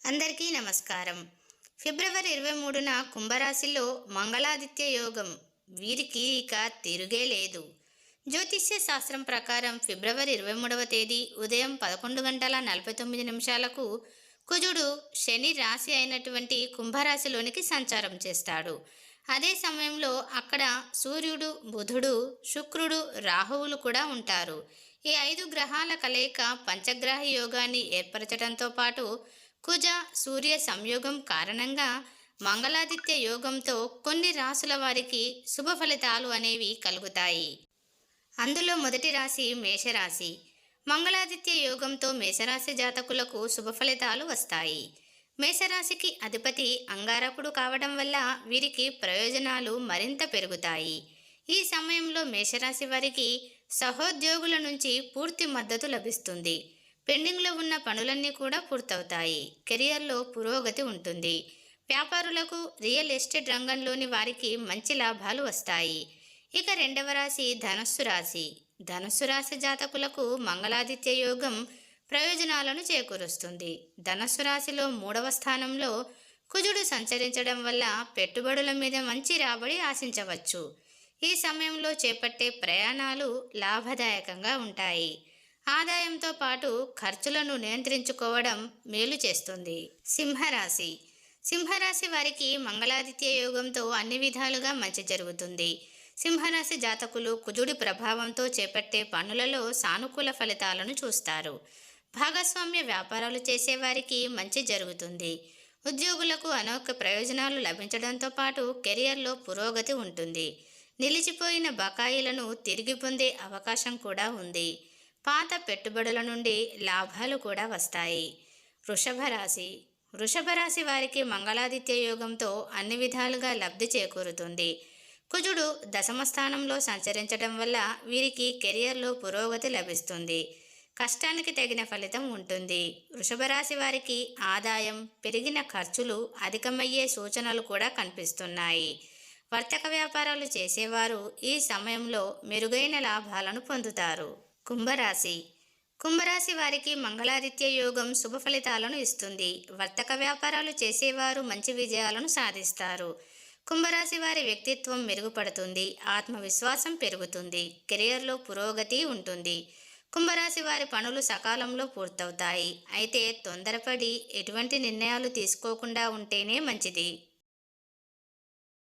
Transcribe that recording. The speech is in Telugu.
అందరికీ నమస్కారం. ఫిబ్రవరి 23న కుంభరాశిలో మంగళాదిత్య యోగం. వీరికి ఇక తిరుగే లేదు. జ్యోతిష్య శాస్త్రం ప్రకారం ఫిబ్రవరి 23వ తేదీ ఉదయం 11 గంటల 49 నిమిషాలకు కుజుడు శని రాశి అయినటువంటి కుంభరాశిలోనికి సంచారం చేస్తాడు. అదే సమయంలో అక్కడ సూర్యుడు, బుధుడు, శుక్రుడు, రాహువులు కూడా ఉంటారు. ఈ 5 గ్రహాల కలయిక పంచగ్రహ యోగాన్ని ఏర్పరచడంతో పాటు కుజ సూర్య సంయోగం కారణంగా మంగళాదిత్య యోగంతో కొన్ని రాసుల వారికి శుభ ఫలితాలు అనేవి కలుగుతాయి. అందులో మొదటి రాశి మేషరాశి. మంగళాదిత్య యోగంతో మేషరాశి జాతకులకు శుభ ఫలితాలు వస్తాయి. మేషరాశికి అధిపతి అంగారకుడు కావడం వల్ల వీరికి ప్రయోజనాలు మరింత పెరుగుతాయి. ఈ సమయంలో మేషరాశి వారికి సహోద్యోగుల నుంచి పూర్తి మద్దతు లభిస్తుంది. పెండింగ్లో ఉన్న పనులన్నీ కూడా పూర్తవుతాయి. కెరియర్లో పురోగతి ఉంటుంది. వ్యాపారులకు, రియల్ ఎస్టేట్ రంగంలోని వారికి మంచి లాభాలు వస్తాయి. ఇక రెండవ రాశి ధనస్సు రాశి. ధనస్సు రాశి జాతకులకు మంగళాదిత్య యోగం ప్రయోజనాలను చేకూరుస్తుంది. ధనస్సు రాశిలో 3వ స్థానంలో కుజుడు సంచరించడం వల్ల పెట్టుబడుల మీద మంచి రాబడి ఆశించవచ్చు. ఈ సమయంలో చేపట్టే ప్రయాణాలు లాభదాయకంగా ఉంటాయి. ఆదాయంతో పాటు ఖర్చులను నియంత్రించుకోవడం మేలు చేస్తుంది. సింహరాశి. సింహరాశి వారికి మంగళాదిత్య యోగంతో అన్ని విధాలుగా మంచి జరుగుతుంది. సింహరాశి జాతకులు కుజుడి ప్రభావంతో చేపట్టే పనులలో సానుకూల ఫలితాలను చూస్తారు. భాగస్వామ్య వ్యాపారాలు చేసేవారికి మంచి జరుగుతుంది. ఉద్యోగులకు అనేక ప్రయోజనాలు లభించడంతో పాటు కెరియర్లో పురోగతి ఉంటుంది. నిలిచిపోయిన బకాయిలను తిరిగి పొందే అవకాశం కూడా ఉంది. పాత పెట్టుబడుల నుండి లాభాలు కూడా వస్తాయి. వృషభ రాశి. వృషభ రాశి వారికి మంగళాదిత్య యోగంతో అన్ని విధాలుగా లబ్ధి చేకూరుతుంది. కుజుడు దశమ స్థానంలో సంచరించడం వల్ల వీరికి కెరియర్లో పురోగతి లభిస్తుంది. కష్టానికి తగిన ఫలితం ఉంటుంది. వృషభ రాశి వారికి ఆదాయం, పెరిగిన ఖర్చులు అధికమయ్యే సూచనలు కూడా కనిపిస్తున్నాయి. వర్తక వ్యాపారాలు చేసేవారు ఈ సమయంలో మెరుగైన లాభాలను పొందుతారు. కుంభరాశి. కుంభరాశి వారికి మంగళాదిత్య యోగం శుభ ఫలితాలను ఇస్తుంది. వర్తక వ్యాపారాలు చేసేవారు మంచి విజయాలను సాధిస్తారు. కుంభరాశి వారి వ్యక్తిత్వం మెరుగుపడుతుంది. ఆత్మవిశ్వాసం పెరుగుతుంది. కెరియర్లో పురోగతి ఉంటుంది. కుంభరాశి వారి పనులు సకాలంలో పూర్తవుతాయి. అయితే తొందరపడి ఎటువంటి నిర్ణయాలు తీసుకోకుండా ఉంటేనే మంచిది.